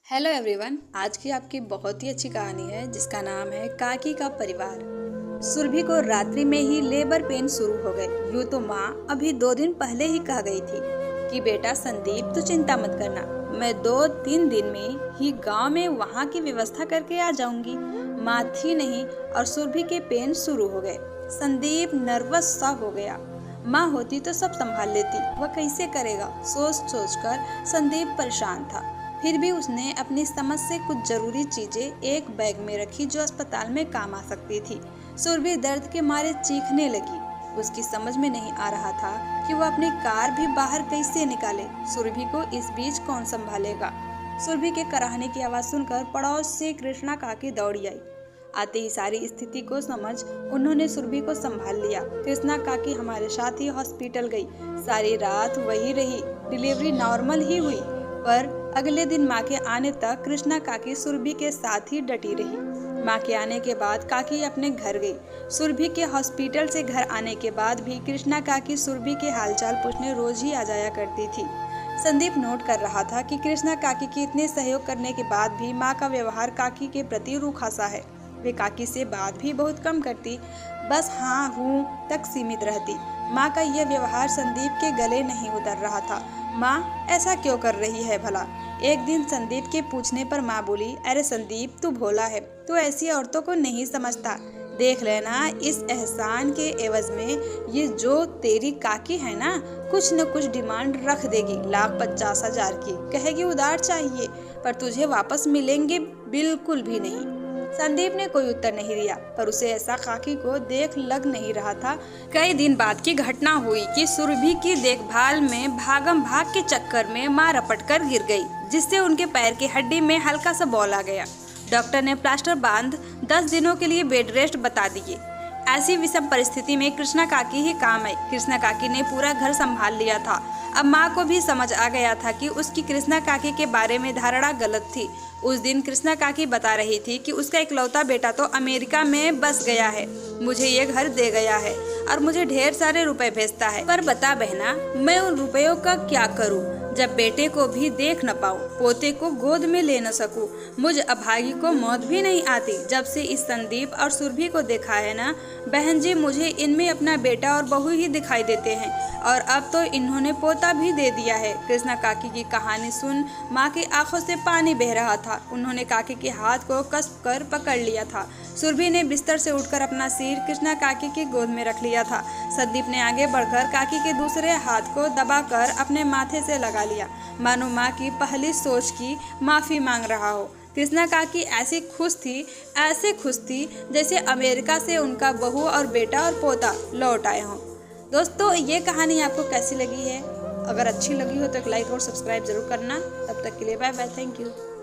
Hello everyone, आज की आपकी बहुत ही अच्छी कहानी है जिसका नाम है काकी का परिवार। सुरभि को रात्रि में ही लेबर पेन शुरू हो गए। यूँ तो माँ अभी 2 दिन पहले ही कह गई थी कि बेटा संदीप तू चिंता मत करना, मैं 2-3 दिन में ही गांव में वहाँ की व्यवस्था करके आ जाऊंगी। माँ थी नहीं और सुरभि के पेन शुरू हो गए। संदीप नर्वस सा हो गया। माँ होती तो सब संभाल लेती, वह कैसे करेगा सोच सोच कर संदीप परेशान था। फिर भी उसने अपनी समझ से कुछ जरूरी चीजें एक बैग में रखी जो अस्पताल में काम आ सकती थी। सुरभि दर्द के मारे चीखने लगी। उसकी समझ में नहीं आ रहा था कि वह अपनी कार भी बाहर कैसे निकाले। सुरभि को इस बीच कौन संभालेगा। सुरभि के कराहने की आवाज सुनकर पड़ोस से कृष्णा काकी दौड़ी आई। आते ही सारी स्थिति को समझ उन्होंने सुरभि को संभाल लिया। कृष्णा काकी हमारे साथ ही हॉस्पिटल गई, सारी रात वही रही। डिलीवरी नॉर्मल ही हुई, पर अगले दिन माँ के आने तक कृष्णा काकी सुरभि के साथ ही डटी रही। माँ के आने के बाद काकी अपने घर गई। सुरभि के हॉस्पिटल से घर आने के बाद भी कृष्णा काकी सुरभि के हालचाल पूछने रोज ही आ जाया करती थी। संदीप नोट कर रहा था कि कृष्णा काकी के इतने सहयोग करने के बाद भी माँ का व्यवहार काकी के प्रति रूखा सा है। वे काकी से बात भी बहुत कम करती, बस हाँ हूँ तक सीमित रहती। माँ का यह व्यवहार संदीप के गले नहीं उतर रहा था। माँ ऐसा क्यों कर रही है भला। एक दिन संदीप के पूछने पर माँ बोली, अरे संदीप तू भोला है, तू ऐसी औरतों को नहीं समझता। देख लेना इस एहसान के एवज में ये जो तेरी काकी है ना, कुछ न कुछ डिमांड रख देगी, 1,50,000 की। कहेगी उधार चाहिए, पर तुझे वापस मिलेंगे बिल्कुल भी नहीं। संदीप ने कोई उत्तर नहीं दिया, पर उसे ऐसा काकी को देख लग नहीं रहा था। कई दिन बाद की घटना हुई कि सुरभि की देखभाल में भागम भाग के चक्कर में माँ रपट कर गिर गई, जिससे उनके पैर की हड्डी में हल्का सा बॉल आ गया। डॉक्टर ने प्लास्टर बांध 10 दिनों के लिए बेड रेस्ट बता दिए। ऐसी विषम परिस्थिति में कृष्णा काकी ही काम आई। कृष्णा काकी ने पूरा घर संभाल लिया था। अब माँ को भी समझ आ गया था कि उसकी कृष्णा काकी के बारे में धारणा गलत थी। उस दिन कृष्णा काकी बता रही थी कि उसका इकलौता बेटा तो अमेरिका में बस गया है, मुझे ये घर दे गया है और मुझे ढेर सारे रुपए भेजता है। पर बता बहना, मैं उन रुपयों का क्या करूं जब बेटे को भी देख न पाऊं, पोते को गोद में ले न सकूं। मुझ अभागी को मौत भी नहीं आती। जब से इस संदीप और सुरभि को देखा है ना बहन जी, मुझे इनमें अपना बेटा और बहू ही दिखाई देते हैं, और अब तो इन्होंने पोता भी दे दिया है। कृष्णा काकी की कहानी सुन माँ की आंखों से पानी बह रहा था। उन्होंने काकी के हाथ को कस कर पकड़ लिया था। सुरभि ने बिस्तर से उठकर अपना सिर कृष्णा काकी की गोद में रख लिया था। संदीप ने आगे बढ़कर काकी के दूसरे हाथ को दबाकर अपने माथे से लगा लिया, मानो माँ की पहली सोच की माफी मांग रहा हो। कृष्णा काकी ऐसे खुश थी जैसे अमेरिका से उनका बहू और बेटा और पोता लौट आए हों। दोस्तों, ये कहानी आपको कैसी लगी है? अगर अच्छी लगी हो तो एक लाइक और सब्सक्राइब जरूर करना। तब तक के लिए बाय बाय, थैंक यू।